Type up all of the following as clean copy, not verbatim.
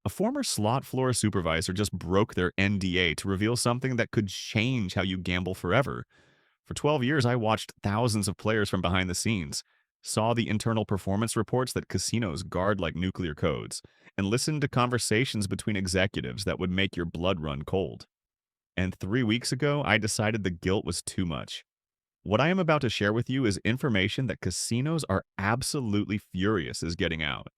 A former slot floor supervisor just broke their NDA to reveal something that could change how you gamble forever. For 12 years, I watched thousands of players from behind the scenes, saw the internal performance reports that casinos guard like nuclear codes, and listened to conversations between executives that would make your blood run cold. And 3 weeks ago, I decided the guilt was too much. What I am about to share with you is information that casinos are absolutely furious is getting out.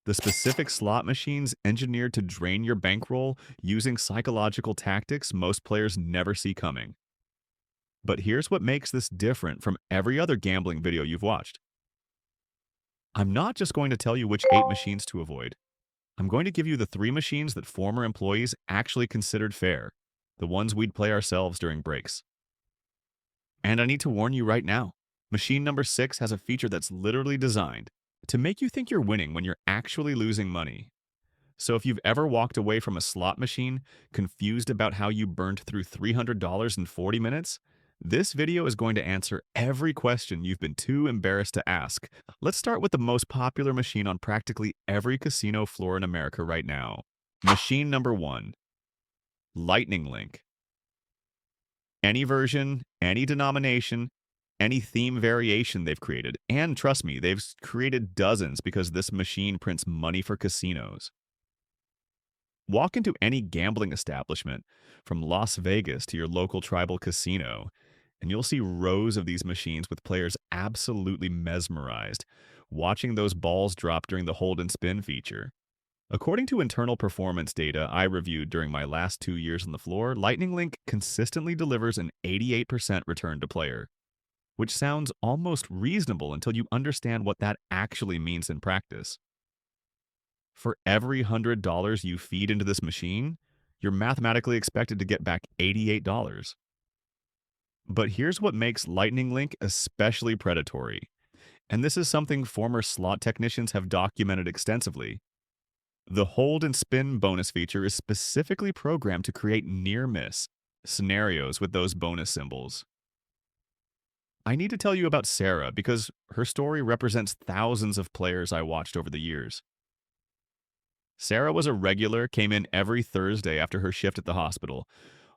The specific slot machines engineered to drain your bankroll using psychological tactics most players never see coming. But here's what makes this different from every other gambling video you've watched. I'm not just going to tell you which 8 machines to avoid. I'm going to give you the 3 machines that former employees actually considered fair, the ones we'd play ourselves during breaks. And I need to warn you right now, machine number 6 has a feature that's literally designed to make you think you're winning when you're actually losing money. So if you've ever walked away from a slot machine confused about how you burned through $300 in 40 minutes, this video is going to answer every question you've been too embarrassed to ask. Let's start with the most popular machine on practically every casino floor in America right now. Machine number 1, Lightning Link. Any version, any denomination, any theme variation they've created. And trust me, they've created dozens because this machine prints money for casinos. Walk into any gambling establishment, from Las Vegas to your local tribal casino, and you'll see rows of these machines with players absolutely mesmerized, watching those balls drop during the hold and spin feature. According to internal performance data I reviewed during my last 2 years on the floor, Lightning Link consistently delivers an 88% return to player, which sounds almost reasonable until you understand what that actually means in practice. For every $100 you feed into this machine, you're mathematically expected to get back $88. But here's what makes Lightning Link especially predatory, and this is something former slot technicians have documented extensively. The hold and spin bonus feature is specifically programmed to create near-miss scenarios with those bonus symbols. I need to tell you about Sarah because her story represents thousands of players I watched over the years. Sarah was a regular, came in every Thursday after her shift at the hospital,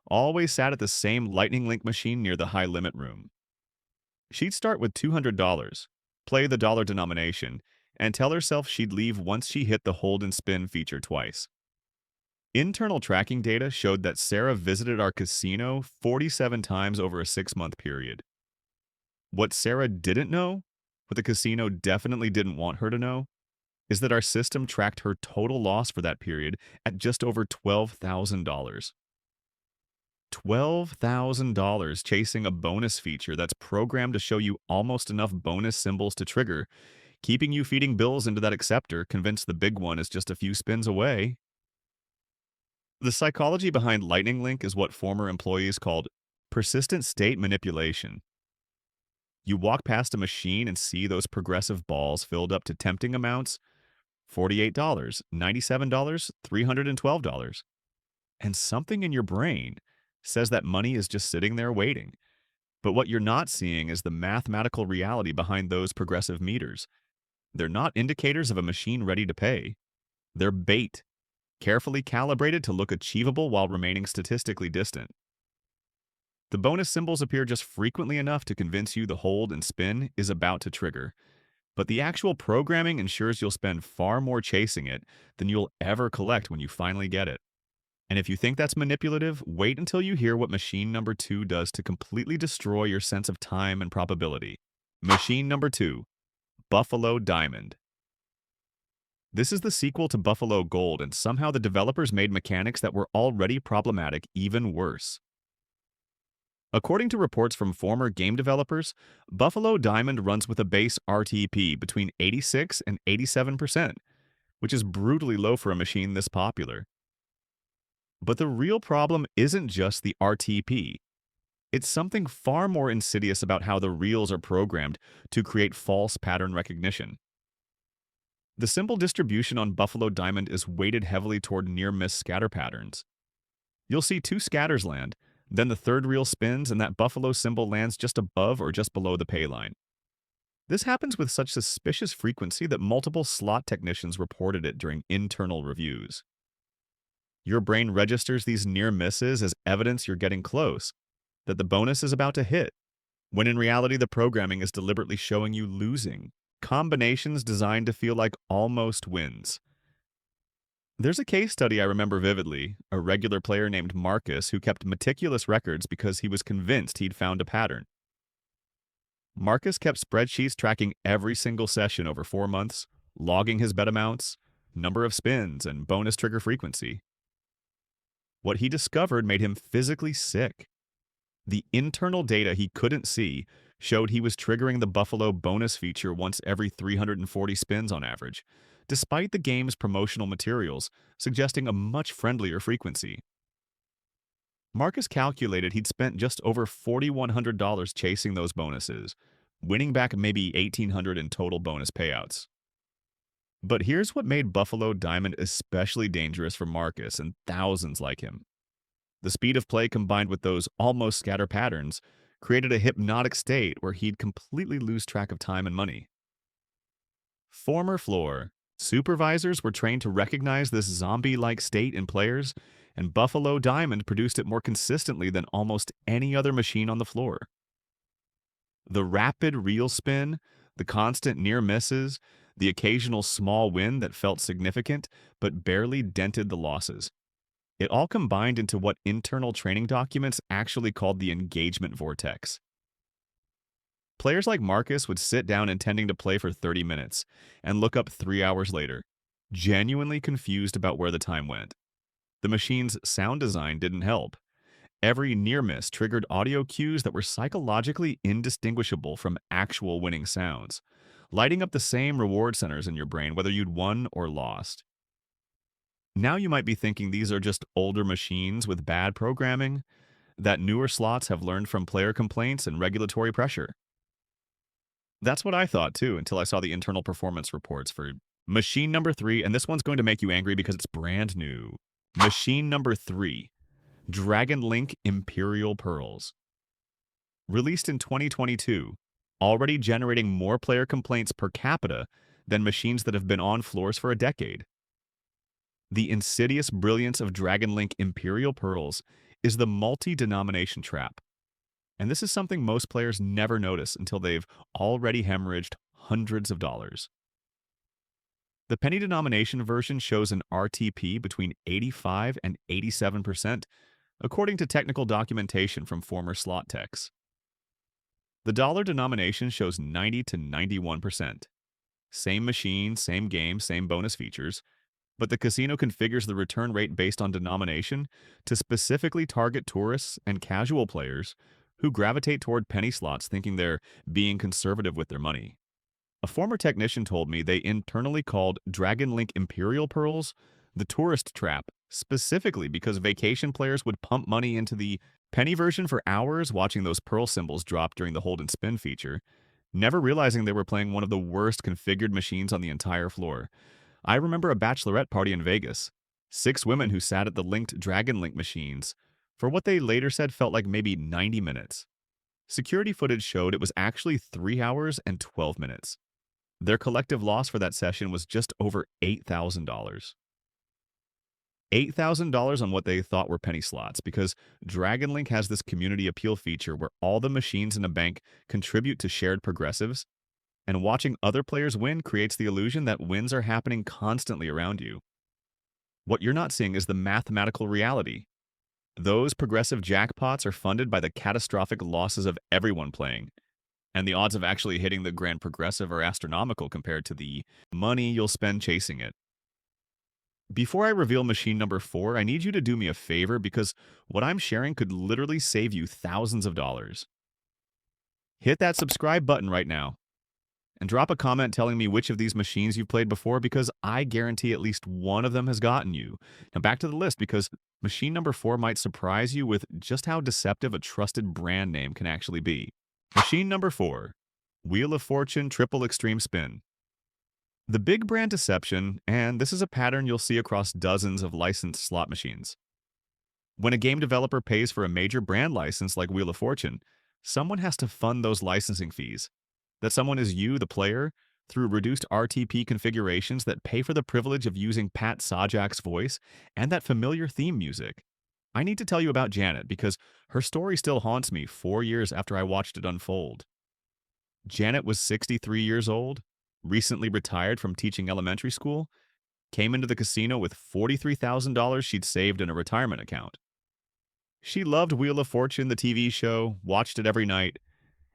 always sat at the same Lightning Link machine near the high limit room. She'd start with $200, play the dollar denomination, and tell herself she'd leave once she hit the hold and spin feature twice. Internal tracking data showed that Sarah visited our casino 47 times over a 6-month period. What Sarah didn't know, what the casino definitely didn't want her to know, is that our system tracked her total loss for that period at just over $12,000. $12,000 chasing a bonus feature that's programmed to show you almost enough bonus symbols to trigger, keeping you feeding bills into that acceptor, convinced the big one is just a few spins away. The psychology behind Lightning Link is what former employees called persistent state manipulation. You walk past a machine and see those progressive balls filled up to tempting amounts, $48, $97, $312. And something in your brain says that money is just sitting there waiting. But what you're not seeing is the mathematical reality behind those progressive meters. They're not indicators of a machine ready to pay. They're bait, carefully calibrated to look achievable while remaining statistically distant. The bonus symbols appear just frequently enough to convince you the hold and spin is about to trigger. But the actual programming ensures you'll spend far more chasing it than you'll ever collect when you finally get it. And if you think that's manipulative, wait until you hear what machine number 2 does to completely destroy your sense of time and probability. Machine number 2, Buffalo Diamond. This is the sequel to Buffalo Gold, and somehow the developers made mechanics that were already problematic even worse. According to reports from former game developers, Buffalo Diamond runs with a base RTP between 86 and 87%, which is brutally low for a machine this popular. But the real problem isn't just the RTP. It's something far more insidious about how the reels are programmed to create false pattern recognition. The symbol distribution on Buffalo Diamond is weighted heavily toward near-miss scatter patterns. You'll see 2 scatters land, then the third reel spins and that buffalo symbol lands just above or just below the pay line. This happens with such suspicious frequency that multiple slot technicians reported it during internal reviews. Your brain registers these near misses as evidence you're getting close, that the bonus is about to hit, when in reality, the programming is deliberately showing you losing. Combinations designed to feel like almost wins. There's a case study I remember vividly, a regular player named Marcus who kept meticulous records because he was convinced he'd found a pattern. Marcus kept spreadsheets tracking every single session over 4 months, logging his bet amounts, number of spins, and bonus trigger frequency. What he discovered made him physically sick. The internal data he couldn't see showed he was triggering the Buffalo bonus feature once every 340 spins on average, despite the game's promotional materials suggesting a much friendlier frequency. Marcus calculated he'd spent just over $4,100 chasing those bonuses, winning back maybe $1,800 in total bonus payouts. But here's what made Buffalo Diamond especially dangerous for Marcus and thousands like him. The speed of play combined with those almost scatter patterns created a hypnotic state where he'd completely lose track of time and money. Former floor supervisors were trained to recognize this zombie-like state in players, and Buffalo Diamond produced it more consistently than almost any other machine on the floor. The rapid reel spin, the constant near misses, the occasional small win that felt significant but barely dented the losses. It all combined into what internal training documents actually called the engagement vortex. Players like Marcus would sit down intending to play for 30 minutes and look up 3 hours later, genuinely confused about where the time went. The machine's sound design didn't help. Every near miss triggered audio cues that were psychologically indistinguishable from actual winning sounds, lighting up the same reward centers in your brain whether you'd won or lost. Now you might be thinking these are just older machines with bad programming, that newer slots have learned from player complaints and regulatory pressure. That's what I thought too until I saw the internal performance reports for machine number 3, and this one's going to make you angry because it's brand new. Machine number 3, Dragon Link Imperial Pearls. Released in 2022, already generating more player complaints per capita than machines that have been on floors for a decade. The insidious brilliance of Dragon Link Imperial Pearls is the multi-denomination trap. And this is something most players never notice until they've already hemorrhaged hundreds of dollars. The penny denomination version shows an RTP between 85 and 87%, according to technical documentation from former slot techs. The dollar denomination shows 90 to 91%. Same machine, same game, same bonus features, but the casino configures the return rate based on denomination to specifically target tourists and casual players who gravitate toward penny slots thinking they're being conservative with their money. A former technician told me they internally called Dragon Link Imperial Pearls the tourist trap, specifically because vacation players would pump money into the penny version for hours watching those pearl symbols drop during the hold and spin feature, never realizing they were playing one of the worst configured machines on the entire floor. I remember a bachelorette party in Vegas. 6 women who sat at the linked Dragon Link machines for what they later said felt like maybe 90 minutes. Security footage showed it was actually 3 hours and 12 minutes. Their collective loss for that session was just over $8,000. $8,000 on what they thought were penny slots because Dragon Link has this community appeal feature where all the machines in a bank contribute to shared progressives, and watching other players win creates the illusion that wins are happening constantly around you. What you're not seeing is the mathematical reality. Those progressive jackpots are funded by the catastrophic losses of everyone playing, and the odds of actually hitting the grand progressive are astronomical compared to the money you'll spend chasing it. Before I reveal machine number 4, I need you to do me a favor because what I'm sharing could literally save you thousands of dollars. Hit that subscribe button right now and drop a comment telling me which of these machines you've played before because I guarantee at least one of them has gotten you. Now back to the list because machine number 4 might surprise you with just how deceptive a trusted brand name can actually be. Machine number 4, Wheel of Fortune Triple Extreme Spin. The big brand deception, and this is a pattern you'll see across dozens of licensed slot machines. When a game developer pays for a major brand license like Wheel of Fortune, someone has to fund those licensing fees. That someone is you, the player, through reduced RTP configurations that pay for the privilege of using Pat Sajak's voice and that familiar theme music. I need to tell you about Janet because her story still haunts me 4 years after I watched it unfold. Janet was 63 years old, recently retired from teaching elementary school, came into the casino with $43,000 she'd saved in a retirement account. She loved Wheel of Fortune, the TV show, watched it every night,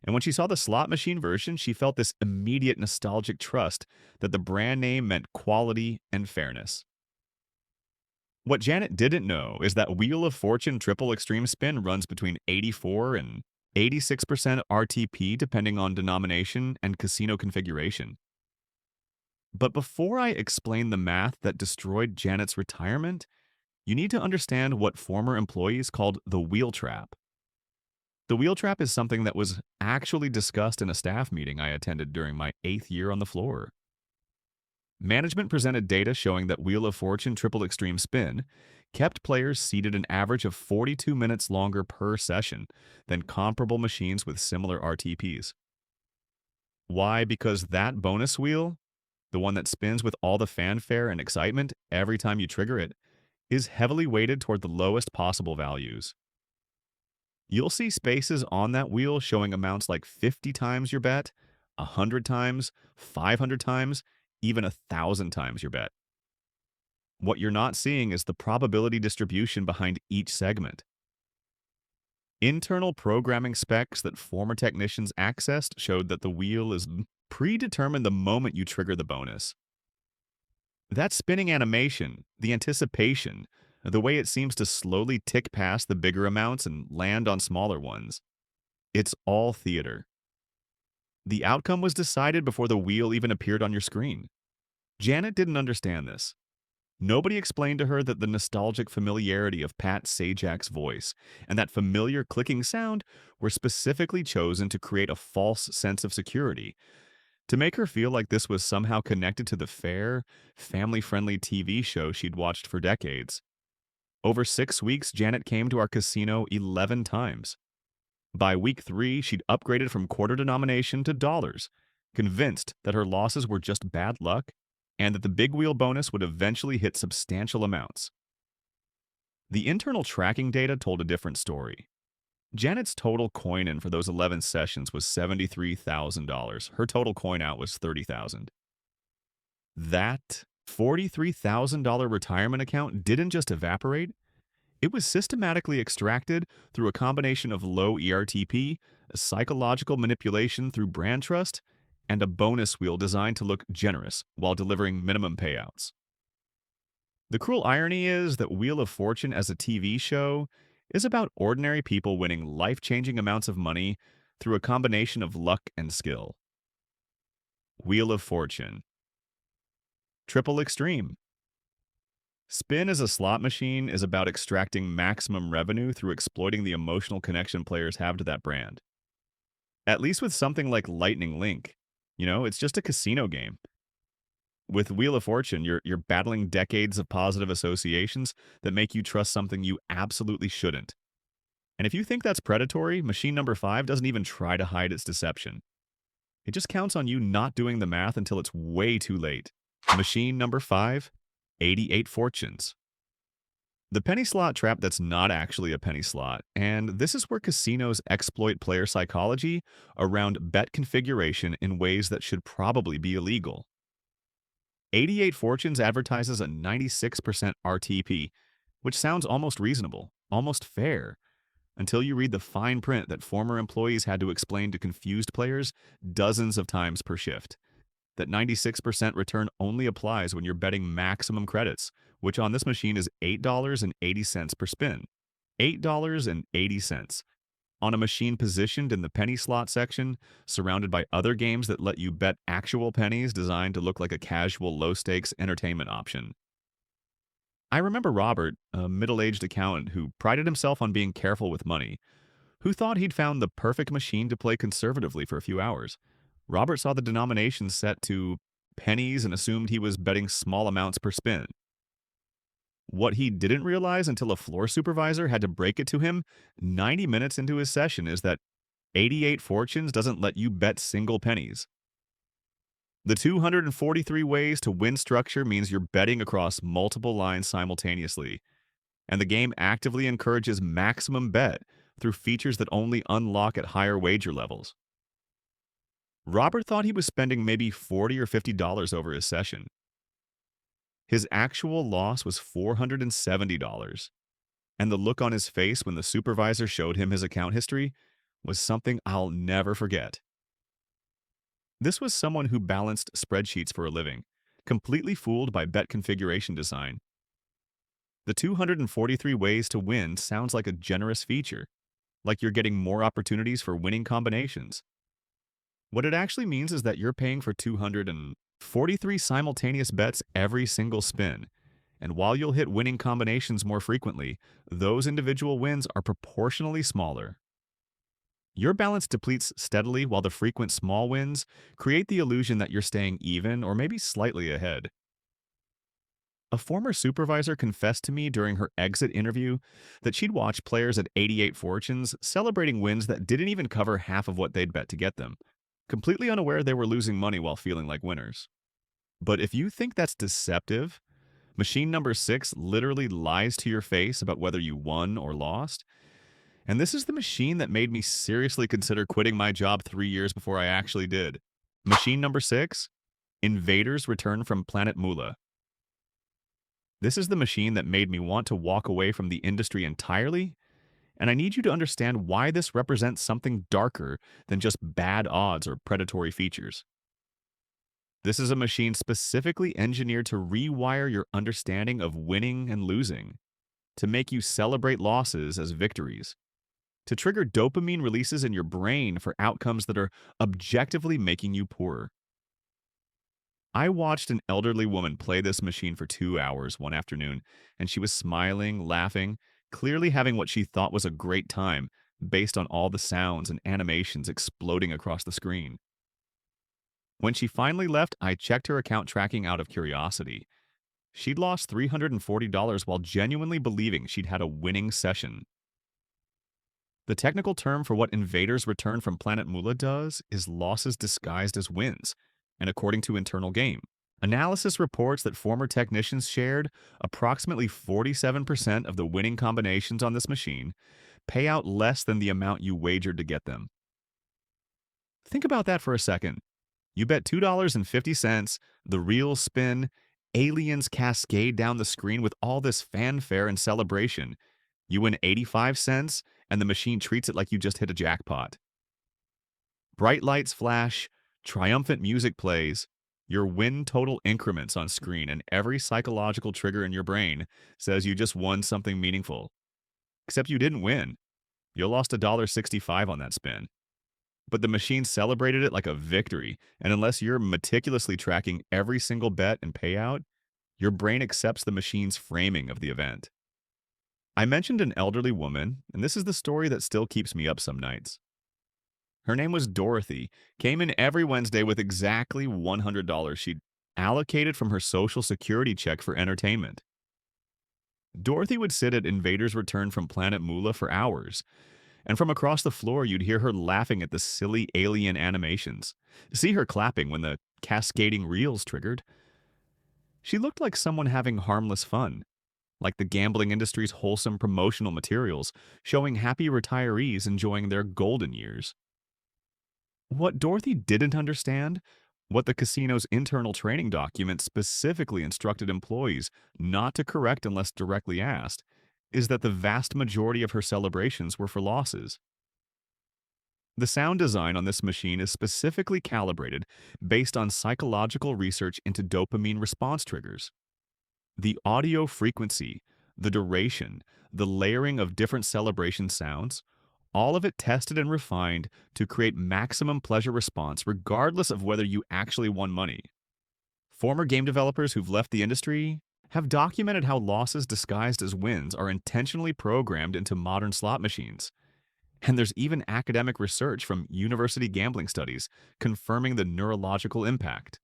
and when she saw the slot machine version, she felt this immediate nostalgic trust that the brand name meant quality and fairness. What Janet didn't know is that Wheel of Fortune Triple Extreme Spin runs between 84 and 86% RTP depending on denomination and casino configuration. But before I explain the math that destroyed Janet's retirement, you need to understand what former employees called the wheel trap. The wheel trap is something that was actually discussed in a staff meeting I attended during my 8th year on the floor. Management presented data showing that Wheel of Fortune Triple Extreme Spin kept players seated an average of 42 minutes longer per session than comparable machines with similar RTPs. Why? Because that bonus wheel, the one that spins with all the fanfare and excitement every time you trigger it, is heavily weighted toward the lowest possible values. You'll see spaces on that wheel showing amounts like 50 times your bet, 100 times, 500 times, even 1,000 times your bet. What you're not seeing is the probability distribution behind each segment. Internal programming specs that former technicians accessed showed that the wheel is predetermined the moment you trigger the bonus. That spinning animation, the anticipation, the way it seems to slowly tick past the bigger amounts and land on smaller ones, it's all theater. The outcome was decided before the wheel even appeared on your screen. Janet didn't understand this. Nobody explained to her that the nostalgic familiarity of Pat Sajak's voice and that familiar clicking sound were specifically chosen to create a false sense of security, to make her feel like this was somehow connected to the fair, family-friendly TV show she'd watched for decades. Over 6 weeks, Janet came to our casino 11 times. By week 3, she'd upgraded from quarter denomination to dollars, convinced that her losses were just bad luck and that the big wheel bonus would eventually hit substantial amounts. The internal tracking data told a different story. Janet's total coin in for those 11 sessions was $73,000. Her total coin out was $30,000. That $43,000 retirement account didn't just evaporate, it was systematically extracted through a combination of low ERTP, a psychological manipulation through brand trust, and a bonus wheel designed to look generous while delivering minimum payouts. The cruel irony is that Wheel of Fortune as a TV show is about ordinary people winning life-changing amounts of money through a combination of luck and skill. Wheel of Fortune. Triple Extreme. Spin as a slot machine is about extracting maximum revenue through exploiting the emotional connection players have to that brand. At least with something like Lightning Link, it's just a casino game. With Wheel of Fortune, you're battling decades of positive associations that make you trust something you absolutely shouldn't. And if you think that's predatory, machine number 5 doesn't even try to hide its deception. It just counts on you not doing the math until it's way too late. Machine number 5, 88 fortunes. The penny slot trap that's not actually a penny slot, and this is where casinos exploit player psychology around bet configuration in ways that should probably be illegal. 88 Fortunes advertises a 96% RTP, which sounds almost reasonable, almost fair, until you read the fine print that former employees had to explain to confused players dozens of times per shift. That 96% return only applies when you're betting maximum credits, which on this machine is $8.80 per spin. $8.80. On a machine positioned in the penny slot section, surrounded by other games that let you bet actual pennies designed to look like a casual low-stakes entertainment option. I remember Robert, a middle-aged accountant who prided himself on being careful with money, who thought he'd found the perfect machine to play conservatively for a few hours. Robert saw the denomination set to pennies and assumed he was betting small amounts per spin. What he didn't realize until a floor supervisor had to break it to him 90 minutes into his session is that 88 Fortunes doesn't let you bet single pennies. The 243 ways to win structure means you're betting across multiple lines simultaneously, and the game actively encourages maximum bet through features that only unlock at higher wager levels. Robert thought he was spending maybe $40 or $50 over his session. His actual loss was $470, and the look on his face when the supervisor showed him his account history was something I'll never forget. This was someone who balanced spreadsheets for a living, completely fooled by bet configuration design. The 243 ways to win sounds like a generous feature, like you're getting more opportunities for winning combinations. What it actually means is that you're paying for 243 simultaneous bets every single spin, and while you'll hit winning combinations more frequently, those individual wins are proportionally smaller. Your balance depletes steadily while the frequent small wins create the illusion that you're staying even or maybe slightly ahead. A former supervisor confessed to me during her exit interview that she'd watch players at 88 Fortunes celebrating wins that didn't even cover half of what they'd bet to get them, completely unaware they were losing money while feeling like winners. But if you think that's deceptive, machine number 6 literally lies to your face about whether you won or lost. And this is the machine that made me seriously consider quitting my job 3 years before I actually did. Machine number 6, Invaders Return from Planet Moolah. This is the machine that made me want to walk away from the industry entirely, and I need you to understand why this represents something darker than just bad odds or predatory features. This is a machine specifically engineered to rewire your understanding of winning and losing, to make you celebrate losses as victories, to trigger dopamine releases in your brain for outcomes that are objectively making you poorer. I watched an elderly woman play this machine for 2 hours one afternoon, and she was smiling, laughing, clearly having what she thought was a great time based on all the sounds and animations exploding across the screen. When she finally left, I checked her account tracking out of curiosity. She'd lost $340 while genuinely believing she'd had a winning session. The technical term for what Invaders Return from Planet Moolah does is losses disguised as wins, and according to Internal Game, analysis reports that former technicians shared approximately 47% of the winning combinations on this machine pay out less than the amount you wagered to get them. Think about that for a second. You bet $2.50, the real spin, aliens cascade down the screen with all this fanfare and celebration. You win 85 cents, and the machine treats it like you just hit a jackpot. Bright lights flash, triumphant music plays, your win total increments on screen, and every psychological trigger in your brain says you just won something meaningful. Except you didn't win. You lost $1.65 on that spin. But the machine celebrated it like a victory, and unless you're meticulously tracking every single bet and payout, your brain accepts the machine's framing of the event. I mentioned an elderly woman, and this is the story that still keeps me up some nights. Her name was Dorothy, came in every Wednesday with exactly $100 she'd allocated from her Social Security check for entertainment. Dorothy would sit at Invaders Return from Planet Moolah for hours, and from across the floor you'd hear her laughing at the silly alien animations, see her clapping when the cascading reels triggered. She looked like someone having harmless fun, like the gambling industry's wholesome promotional materials, showing happy retirees enjoying their golden years. What Dorothy didn't understand, what the casino's internal training document specifically instructed employees not to correct unless directly asked, is that the vast majority of her celebrations were for losses. The sound design on this machine is specifically calibrated based on psychological research into dopamine response triggers. The audio frequency, the duration, the layering of different celebration sounds, all of it tested and refined to create maximum pleasure response regardless of whether you actually won money. Former game developers who've left the industry have documented how losses disguised as wins are intentionally programmed into modern slot machines. And there's even academic research from university gambling studies confirming the neurological impact.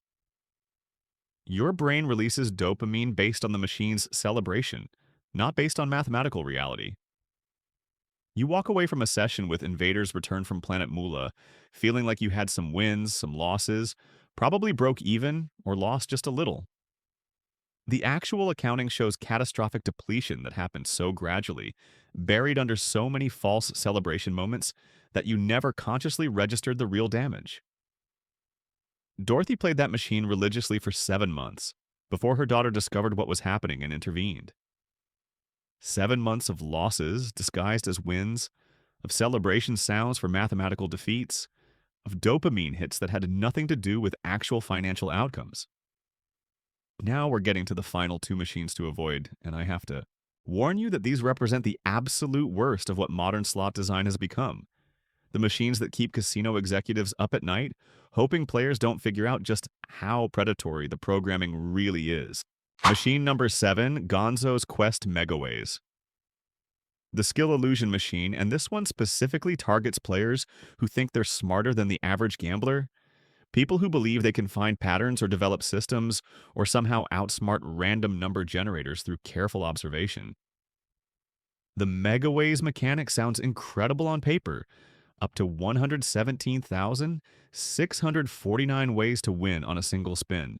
Your brain releases dopamine based on the machine's celebration, not based on mathematical reality. You walk away from a session with Invaders Return from Planet Moolah feeling like you had some wins, some losses, probably broke even or lost just a little. The actual accounting shows catastrophic depletion that happened so gradually, buried under so many false celebration moments, that you never consciously registered the real damage. Dorothy played that machine religiously for 7 months, before her daughter discovered what was happening and intervened. 7 months of losses disguised as wins, of celebration sounds for mathematical defeats, of dopamine hits that had nothing to do with actual financial outcomes. Now we're getting to the final two machines to avoid, and I have to warn you that these represent the absolute worst of what modern slot design has become. The machines that keep casino executives up at night, hoping players don't figure out just how predatory the programming really is. Machine number 7, Gonzo's Quest Megaways. The skill illusion machine, and this one specifically targets players who think they're smarter than the average gambler. People who believe they can find patterns or develop systems or somehow outsmart random number generators through careful observation. The Megaways mechanic sounds incredible on paper. Up to 117,649 ways to win on a single spin.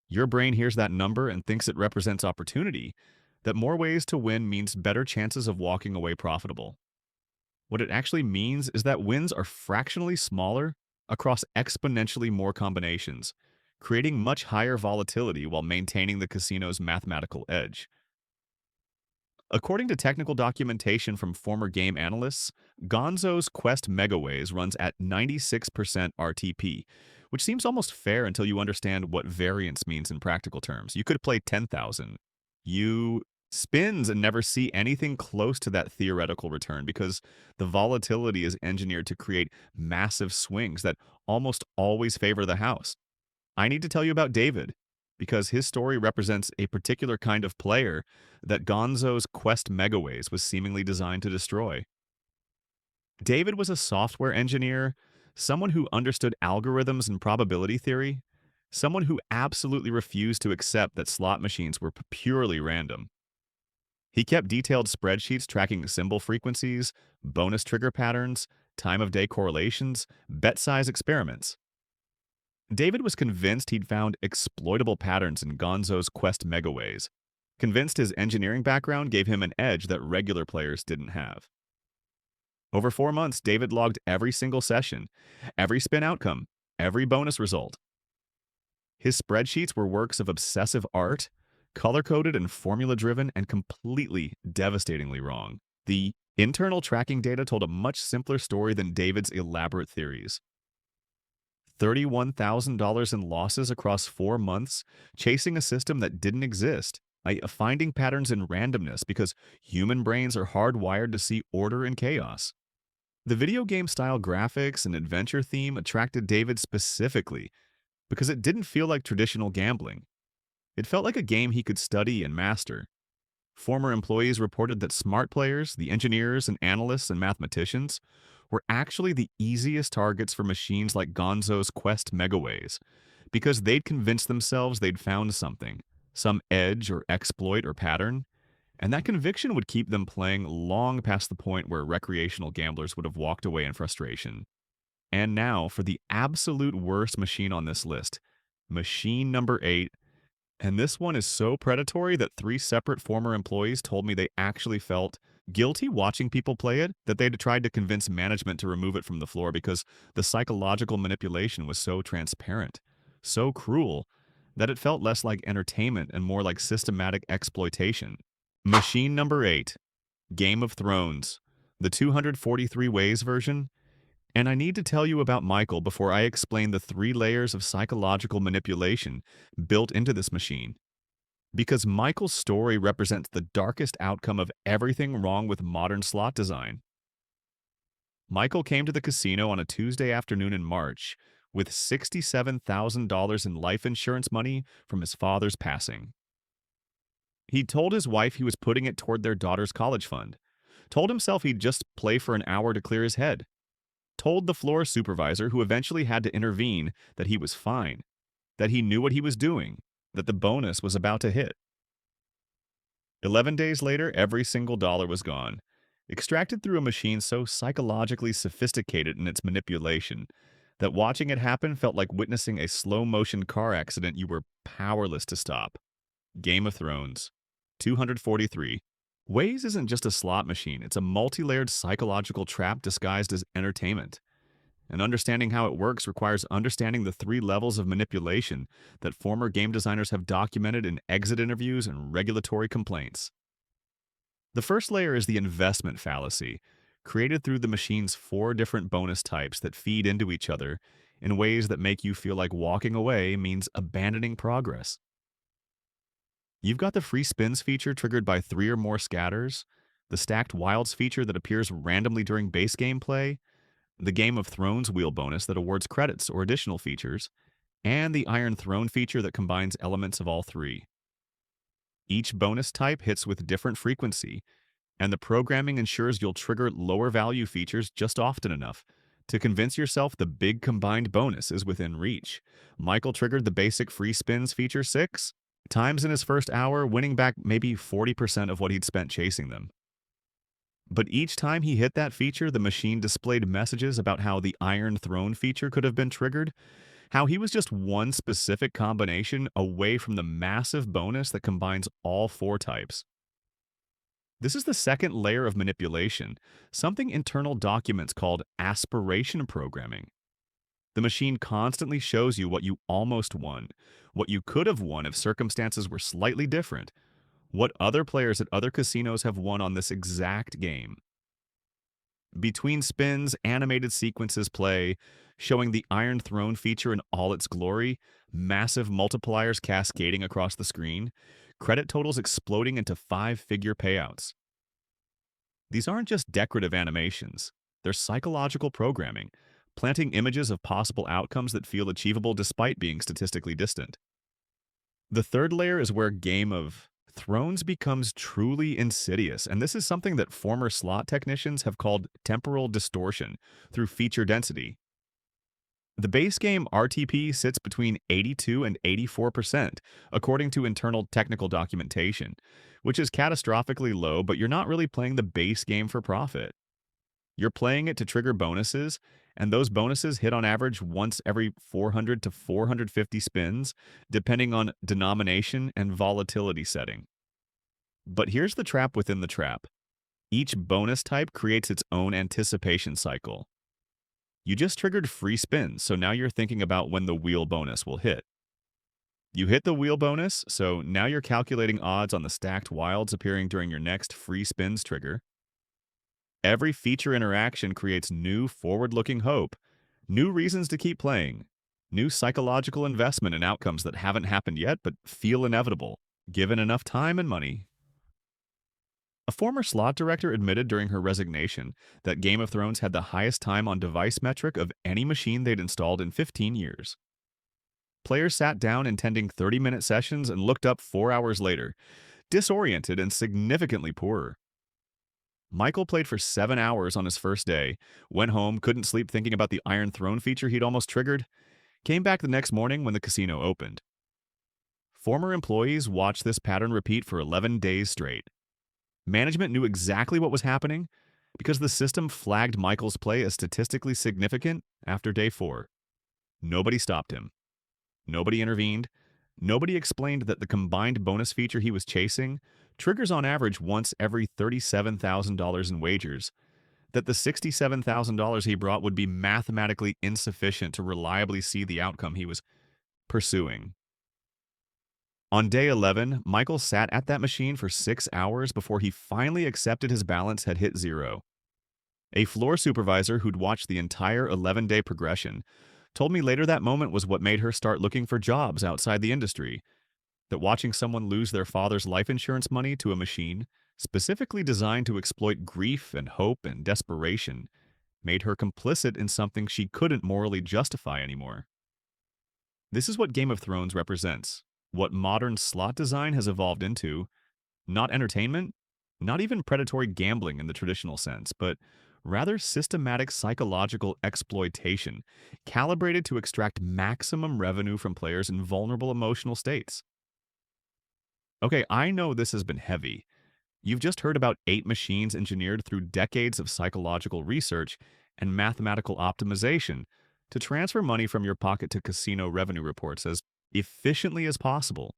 Your brain hears that number and thinks it represents opportunity, that more ways to win means better chances of walking away profitable. What it actually means is that wins are fractionally smaller across exponentially more combinations, creating much higher volatility while maintaining the casino's mathematical edge. According to technical documentation from former game analysts, Gonzo's Quest Megaways runs at 96% RTP, which seems almost fair until you understand what variance means in practical terms. You could play 10,000. You spins and never see anything close to that theoretical return because the volatility is engineered to create massive swings that almost always favor the house. I need to tell you about David, because his story represents a particular kind of player that Gonzo's Quest Megaways was seemingly designed to destroy. David was a software engineer, someone who understood algorithms and probability theory, someone who absolutely refused to accept that slot machines were purely random. He kept detailed spreadsheets tracking symbol frequencies, bonus trigger patterns, time of day correlations, bet size experiments. David was convinced he'd found exploitable patterns in Gonzo's Quest Megaways, convinced his engineering background gave him an edge that regular players didn't have. Over 4 months, David logged every single session, every spin outcome, every bonus result. His spreadsheets were works of obsessive art, color-coded and formula-driven, and completely devastatingly wrong. The internal tracking data told a much simpler story than David's elaborate theories. $31,000 in losses across 4 months, chasing a system that didn't exist, finding patterns in randomness because human brains are hardwired to see order and chaos. The video game-style graphics and adventure theme attracted David specifically because it didn't feel like traditional gambling. It felt like a game he could study and master. Former employees reported that smart players, the engineers and analysts and mathematicians, were actually the easiest targets for machines like Gonzo's Quest Megaways, because they'd convinced themselves they'd found something, some edge or exploit or pattern, and that conviction would keep them playing long past the point where recreational gamblers would have walked away in frustration. And now for the absolute worst machine on this list, machine number 8. And this one is so predatory that 3 separate former employees told me they actually felt guilty watching people play it, that they'd tried to convince management to remove it from the floor because the psychological manipulation was so transparent, so cruel, that it felt less like entertainment and more like systematic exploitation. Machine number 8, Game of Thrones, the 243 ways version. And I need to tell you about Michael before I explain the 3 layers of psychological manipulation built into this machine. Because Michael's story represents the darkest outcome of everything wrong with modern slot design. Michael came to the casino on a Tuesday afternoon in March with $67,000 in life insurance money from his father's passing. He told his wife he was putting it toward their daughter's college fund, told himself he'd just play for an hour to clear his head, told the floor supervisor, who eventually had to intervene, that he was fine, that he knew what he was doing, that the bonus was about to hit. 11 days later, every single dollar was gone, extracted through a machine so psychologically sophisticated in its manipulation that watching it happen felt like witnessing a slow-motion car accident you were powerless to stop. Game of Thrones. 243. Waze isn't just a slot machine, it's a multi-layered psychological trap disguised as entertainment. And understanding how it works requires understanding the three levels of manipulation that former game designers have documented in exit interviews and regulatory complaints. The first layer is the investment fallacy, created through the machine's four different bonus types that feed into each other in ways that make you feel like walking away means abandoning progress. You've got the free spins feature triggered by three or more scatters, the stacked wilds feature that appears randomly during base gameplay, the Game of Thrones wheel bonus that awards credits or additional features, and the Iron Throne feature that combines elements of all three. Each bonus type hits with different frequency, and the programming ensures you'll trigger lower value features just often enough to convince yourself the big combined bonus is within reach. Michael triggered the basic free spins feature 6 times in his first hour, winning back maybe 40% of what he'd spent chasing them. But each time he hit that feature, the machine displayed messages about how the Iron Throne feature could have been triggered, how he was just one specific combination away from the massive bonus that combines all four types. This is the second layer of manipulation, something internal documents called aspiration programming. The machine constantly shows you what you almost won, what you could have won if circumstances were slightly different, what other players at other casinos have won on this exact game. Between spins, animated sequences play, showing the Iron Throne feature in all its glory, massive multipliers cascading across the screen, credit totals exploding into five-figure payouts. These aren't just decorative animations, they're psychological programming, planting images of possible outcomes that feel achievable despite being statistically distant. The third layer is where Game of Thrones becomes truly insidious, and this is something that former slot technicians have called temporal distortion through feature density. The base game RTP sits between 82 and 84%, according to internal technical documentation, which is catastrophically low, but you're not really playing the base game for profit. You're playing it to trigger bonuses, and those bonuses hit on average once every 400 to 450 spins, depending on denomination and volatility setting. But here's the trap within the trap. Each bonus type creates its own anticipation cycle. You just triggered free spins, so now you're thinking about when the wheel bonus will hit. You hit the wheel bonus, so now you're calculating odds on the stacked wilds appearing during your next free spins trigger. Every feature interaction creates new forward-looking hope, new reasons to keep playing, new psychological investment in outcomes that haven't happened yet but feel inevitable, given enough time and money. A former slot director admitted during her resignation that Game of Thrones had the highest time on device metric of any machine they'd installed in 15 years. Players sat down intending 30-minute sessions and looked up 4 hours later, disoriented and significantly poorer. Michael played for 7 hours on his first day, went home, couldn't sleep thinking about the Iron Throne feature he'd almost triggered, came back the next morning when the casino opened. Former employees watched this pattern repeat for 11 days straight. Management knew exactly what was happening because the system flagged Michael's play as statistically significant after day 4. Nobody stopped him. Nobody intervened. Nobody explained that the combined bonus feature he was chasing triggers on average once every $37,000 in wagers, that the $67,000 he brought would be mathematically insufficient to reliably see the outcome he was pursuing. On day 11, Michael sat at that machine for 6 hours before he finally accepted his balance had hit zero. A floor supervisor who'd watched the entire 11-day progression told me later that moment was what made her start looking for jobs outside the industry, that watching someone lose their father's life insurance money to a machine, specifically designed to exploit grief and hope and desperation, made her complicit in something she couldn't morally justify anymore. This is what Game of Thrones represents, what modern slot design has evolved into, not entertainment, not even predatory gambling in the traditional sense, but rather systematic psychological exploitation, calibrated to extract maximum revenue from players in vulnerable emotional states. Okay, I know this has been heavy. You've just heard about 8 machines engineered through decades of psychological research and mathematical optimization to transfer money from your pocket to casino revenue reports as efficiently as possible.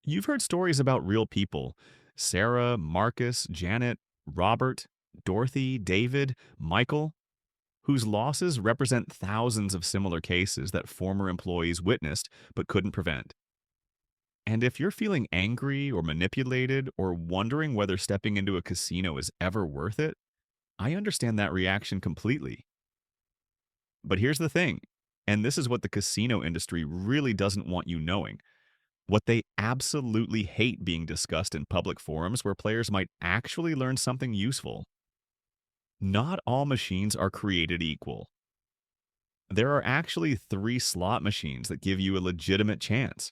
You've heard stories about real people: Sarah, Marcus, Janet, Robert, Dorothy, David, Michael, whose losses represent thousands of similar cases that former employees witnessed but couldn't prevent. And if you're feeling angry or manipulated or wondering whether stepping into a casino is ever worth it, I understand that reaction completely. But here's the thing, and this is what the casino industry really doesn't want you knowing. What they absolutely hate being discussed in public forums where players might actually learn something useful. Not all machines are created equal. There are actually 3 slot machines that give you a legitimate chance.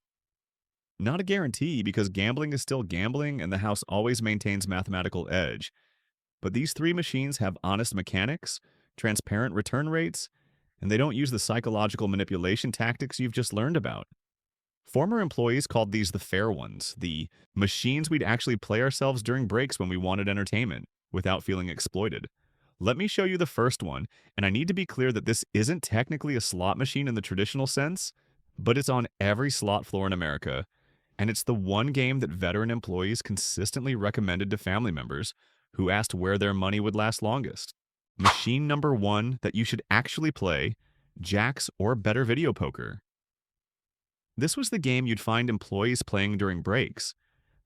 Not a guarantee, because gambling is still gambling and the house always maintains mathematical edge. But these 3 machines have honest mechanics, transparent return rates, and they don't use the psychological manipulation tactics you've just learned about. Former employees called these the fair ones, the machines we'd actually play ourselves during breaks when we wanted entertainment, without feeling exploited. Let me show you the first one, and I need to be clear that this isn't technically a slot machine in the traditional sense, but it's on every slot floor in America, and it's the one game that veteran employees consistently recommended to family members who asked where their money would last longest. Machine number 1 that you should actually play: Jacks or Better Video Poker. This was the game you'd find employees playing during breaks,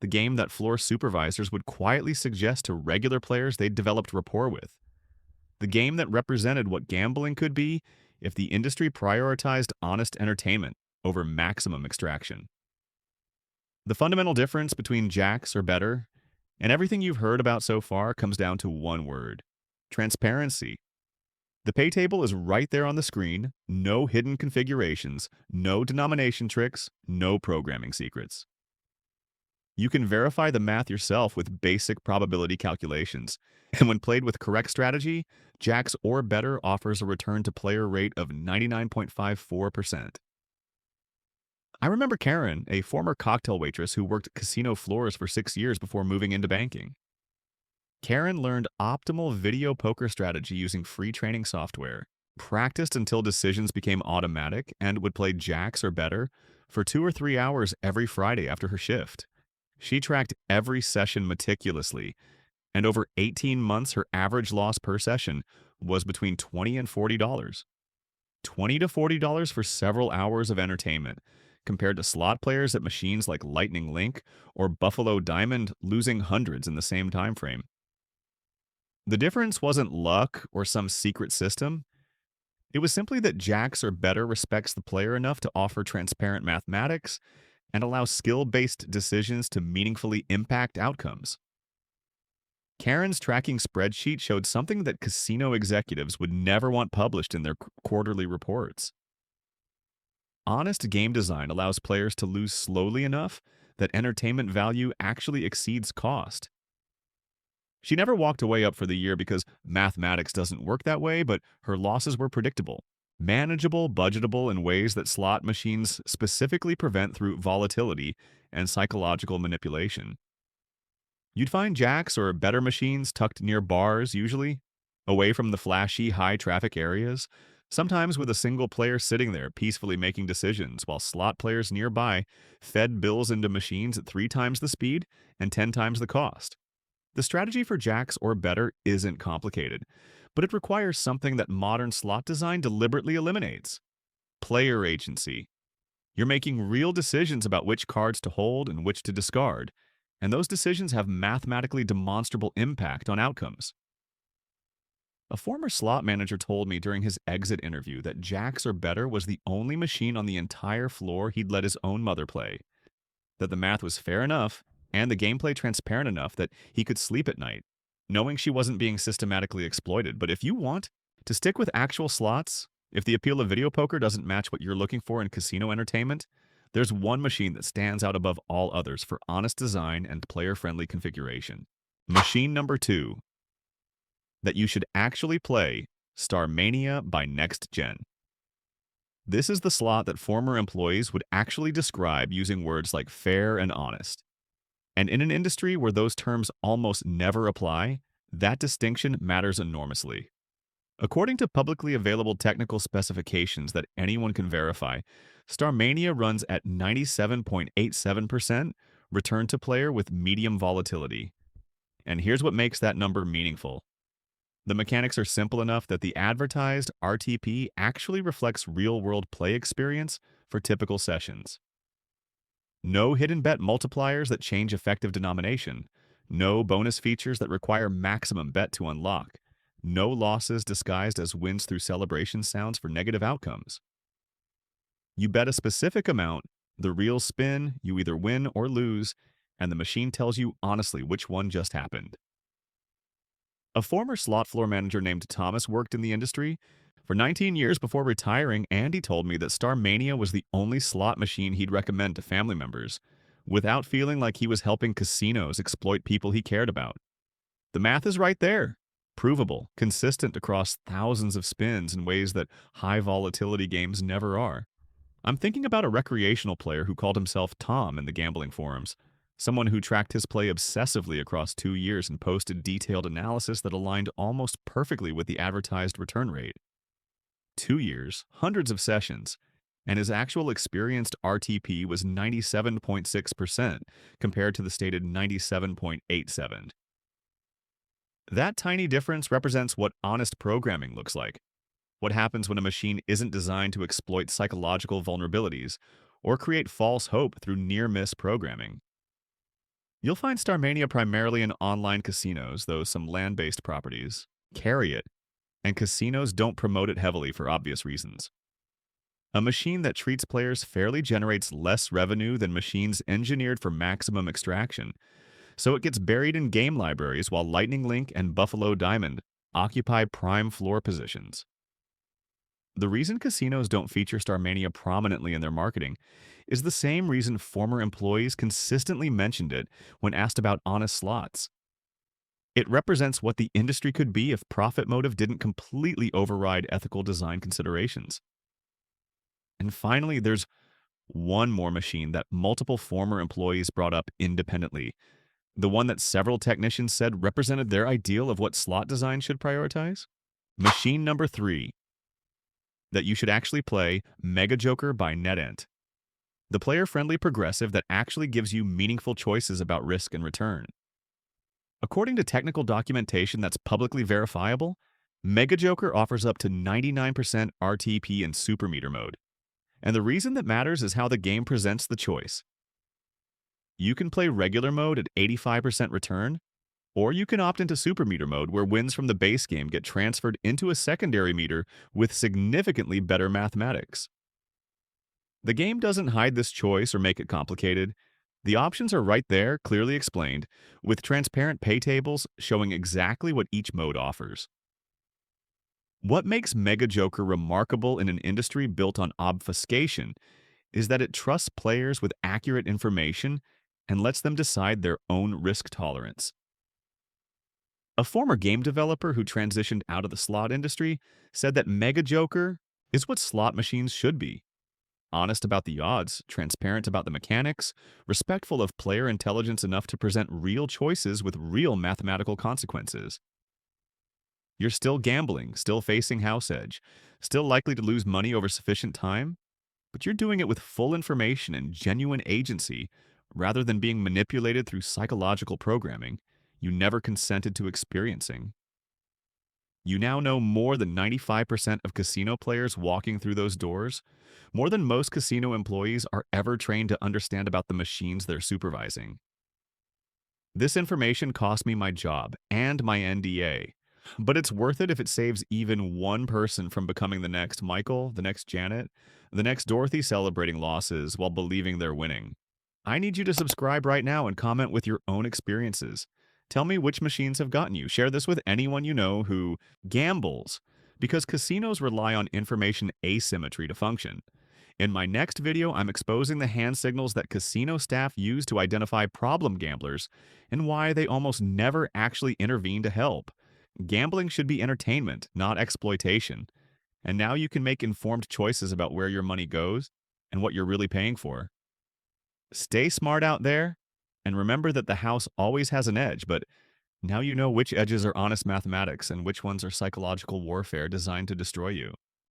the game that floor supervisors would quietly suggest to regular players they'd developed rapport with, the game that represented what gambling could be if the industry prioritized honest entertainment over maximum extraction. The fundamental difference between Jacks or Better and everything you've heard about so far comes down to one word: transparency. The pay table is right there on the screen, no hidden configurations, no denomination tricks, no programming secrets. You can verify the math yourself with basic probability calculations, and when played with correct strategy, Jacks or Better offers a return to player rate of 99.54%. I remember Karen, a former cocktail waitress who worked casino floors for 6 years before moving into banking. Karen learned optimal video poker strategy using free training software, practiced until decisions became automatic, and would play Jacks or Better for 2 or 3 hours every Friday after her shift. She tracked every session meticulously, and over 18 months her average loss per session was between $20 and $40. $20 to $40 for several hours of entertainment, compared to slot players at machines like Lightning Link or Buffalo Diamond losing hundreds in the same time frame. The difference wasn't luck or some secret system. It was simply that Jacks or Better respects the player enough to offer transparent mathematics and allows skill-based decisions to meaningfully impact outcomes. Karen's tracking spreadsheet showed something that casino executives would never want published in their quarterly reports. Honest game design allows players to lose slowly enough that entertainment value actually exceeds cost. She never walked away up for the year because mathematics doesn't work that way, but her losses were predictable, manageable, budgetable in ways that slot machines specifically prevent through volatility and psychological manipulation. You'd find Jacks or Better machines tucked near bars, usually, away from the flashy, high-traffic areas, sometimes with a single player sitting there peacefully making decisions, while slot players nearby fed bills into machines at 3 times the speed and 10 times the cost. The strategy for Jacks or Better isn't complicated, but it requires something that modern slot design deliberately eliminates: player agency. You're making real decisions about which cards to hold and which to discard, and those decisions have mathematically demonstrable impact on outcomes. A former slot manager told me during his exit interview that Jacks or Better was the only machine on the entire floor he'd let his own mother play, that the math was fair enough and the gameplay transparent enough that he could sleep at night, knowing she wasn't being systematically exploited. But if you want to stick with actual slots, if the appeal of video poker doesn't match what you're looking for in casino entertainment, there's one machine that stands out above all others for honest design and player-friendly configuration. Machine number 2 that you should actually play: Starmania by Next Gen. This is the slot that former employees would actually describe using words like fair and honest. And in an industry where those terms almost never apply, that distinction matters enormously. According to publicly available technical specifications that anyone can verify, Starmania runs at 97.87% return to player with medium volatility. And here's what makes that number meaningful. The mechanics are simple enough that the advertised RTP actually reflects real world play experience for typical sessions. No hidden bet multipliers that change effective denomination. No bonus features that require maximum bet to unlock. No losses disguised as wins through celebration sounds for negative outcomes. You bet a specific amount, the real spin, you either win or lose, and the machine tells you honestly which one just happened. A former slot floor manager named Thomas worked in the industry for 19 years before retiring, and he told me that Starmania was the only slot machine he'd recommend to family members, without feeling like he was helping casinos exploit people he cared about. The math is right there. Provable, consistent across thousands of spins in ways that high volatility games never are. I'm thinking about a recreational player who called himself Tom in the gambling forums, someone who tracked his play obsessively across 2 years and posted detailed analysis that aligned almost perfectly with the advertised return rate. 2 years, hundreds of sessions, and his actual experienced RTP was 97.6% compared to the stated 97.87. That tiny difference represents what honest programming looks like. What happens when a machine isn't designed to exploit psychological vulnerabilities or create false hope through near-miss programming. You'll find Starmania primarily in online casinos, though some land-based properties carry it, and casinos don't promote it heavily for obvious reasons. A machine that treats players fairly generates less revenue than machines engineered for maximum extraction, so it gets buried in game libraries while Lightning Link and Buffalo Diamond occupy prime floor positions. The reason casinos don't feature Starmania prominently in their marketing is the same reason former employees consistently mentioned it when asked about honest slots. It represents what the industry could be if profit motive didn't completely override ethical design considerations. And finally, there's one more machine that multiple former employees brought up independently, the one that several technicians said represented their ideal of what slot design should prioritize. Machine number 3, that you should actually play Mega Joker by NetEnt, the player-friendly progressive that actually gives you meaningful choices about risk and return. According to technical documentation that's publicly verifiable, Mega Joker offers up to 99% RTP in Super Meter mode. And the reason that matters is how the game presents the choice. You can play regular mode at 85% return, or you can opt into Super Meter mode where wins from the base game get transferred into a secondary meter with significantly better mathematics. The game doesn't hide this choice or make it complicated. The options are right there, clearly explained, with transparent pay tables showing exactly what each mode offers. What makes Mega Joker remarkable in an industry built on obfuscation is that it trusts players with accurate information and lets them decide their own risk tolerance. A former game developer who transitioned out of the slot industry said that Mega Joker is what slot machines should be. Honest about the odds, transparent about the mechanics, respectful of player intelligence enough to present real choices with real mathematical consequences. You're still gambling, still facing house edge, still likely to lose money over sufficient time, but you're doing it with full information and genuine agency rather than being manipulated through psychological programming you never consented to experiencing. You now know more than 95% of casino players walking through those doors, more than most casino employees are ever trained to understand about the machines they're supervising. This information cost me my job and my NDA, but it's worth it if it saves even one person from becoming the next Michael, the next Janet, the next Dorothy celebrating losses while believing they're winning. I need you to subscribe right now and comment with your own experiences. Tell me which machines have gotten you. Share this with anyone you know who gambles, because casinos rely on information asymmetry to function. In my next video, I'm exposing the hand signals that casino staff use to identify problem gamblers and why they almost never actually intervene to help. Gambling should be entertainment, not exploitation. And now you can make informed choices about where your money goes and what you're really paying for. Stay smart out there, and remember that the house always has an edge, but Now you know which edges are honest mathematics and which ones are psychological warfare designed to destroy you.